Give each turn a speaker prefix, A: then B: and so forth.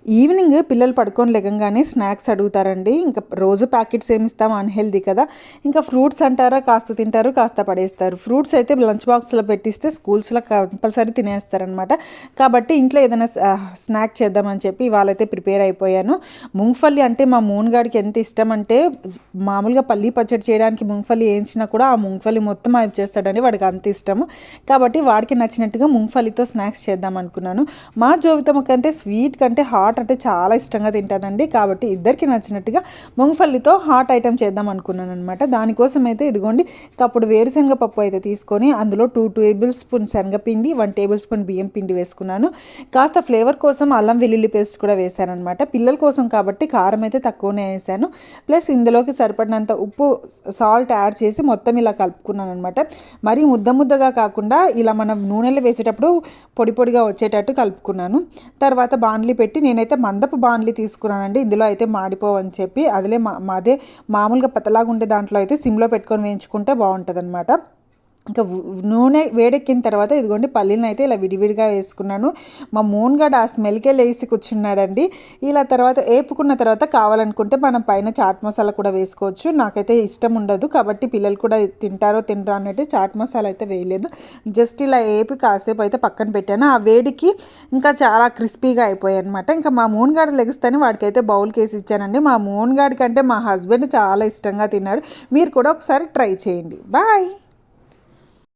A: Evening పిల్లలు పడుకొని లెగంగానే snacks అడుగుతారండి. ఇంకా రోజు ప్యాకెట్స్ ఏమి ఇస్తాం, అన్‌హెల్తీ కదా! ఇంకా ఫ్రూట్స్ అంటారా కాస్త తింటారు, కాస్త పడేస్తారు. ఫ్రూట్స్ అయితే లంచ్ బాక్స్‌లో పెట్టిస్తే స్కూల్స్‌లో కంపల్సరీ తినేస్తారనమాట. కాబట్టి ఇంట్లో ఏదైనా స్నాక్ చేద్దామని చెప్పి ఇవాళైతే ప్రిపేర్ అయిపోయాను. ముంగ్‌ఫల్లి అంటే మా మోనుగాడికి ఎంత ఇష్టం అంటే మామూలుగా పల్లీ పచ్చడి చేయడానికి ముంగ్‌ఫల్లి ఏంచినా కూడా ఆ ముంగ్‌ఫల్లి మొత్తం అవి చేస్తాడండి. వాడికి అంత ఇష్టము. కాబట్టి వాడికి నచ్చినట్టుగా ముంగ్‌ఫల్లితో స్నాక్స్ చేద్దాం అనుకున్నాను. మా జోవితమ్మ కంటే స్వీట్ కంటే హాట్ అంటే చాలా ఇష్టంగా తింటానండి. కాబట్టి ఇద్దరికి నచ్చినట్టుగా ముంగ్‌ఫల్లితో హాట్ ఐటెమ్ చేద్దాం అనుకున్నాను అనమాట. దానికోసం అయితే ఇదిగోండి కప్పుడు వేరుశనగ పప్పు అయితే తీసుకొని అందులో 2 టేబుల్ స్పూన్ శనగపిండి, 1 టేబుల్ స్పూన్ బియ్యం పిండి వేసుకున్నాను. కాస్త ఫ్లేవర్ కోసం అల్లం వెల్లుల్లి పేస్ట్ కూడా వేశాననమాట. పిల్లల కోసం కాబట్టి కారం అయితే తక్కువనే వేసాను. ప్లస్ ఇందులోకి సరిపడినంత ఉప్పు, సాల్ట్ యాడ్ చేసి మొత్తం ఇలా కలుపుకున్నాను అనమాట. మరీ ముద్దగా కాకుండా ఇలా మనం నూనెలో వేసేటప్పుడు పొడి పొడిగా వచ్చేటట్టు కలుపుకున్నాను. తర్వాత బాణలి పెట్టి నేనైతే మందపు బాణలి తీసుకున్నానండి. ఇందులో అయితే మాడిపోవని చెప్పి అదే మామూలుగా పతలాగా ఉండే దాంట్లో అయితే సిమ్లో పెట్టుకొని వేయించుకుంటే బాగుంటుందన్నమాట. ఇంకా నూనె వేడెక్కిన తర్వాత ఇదిగోండి పల్లీలను అయితే ఇలా విడివిడిగా వేసుకున్నాను. మా మోన్గాడు ఆ స్మెల్కే లేసి కూర్చున్నాడండి. ఇలా తర్వాత వేపుకున్న తర్వాత కావాలనుకుంటే మనం పైన చాట్ మసాలా కూడా వేసుకోవచ్చు. నాకైతే ఇష్టం ఉండదు కాబట్టి పిల్లలు కూడా తింటారో తినరో అన్నట్టు చాట్ మసాలా అయితే వేయలేదు. జస్ట్ ఇలా వేపి కాసేపు అయితే పక్కన పెట్టాను. ఆ వేడికి ఇంకా చాలా క్రిస్పీగా అయిపోయాయి అనమాట. ఇంకా మా మోన్గాడు లెగిస్తేనే వాడికైతే బౌల్కి వేసి ఇచ్చానండి. మా మోన్గాడి కంటే మా హస్బెండ్ చాలా ఇష్టంగా తిన్నాడు. మీరు కూడా ఒకసారి ట్రై చేయండి. బాయ్.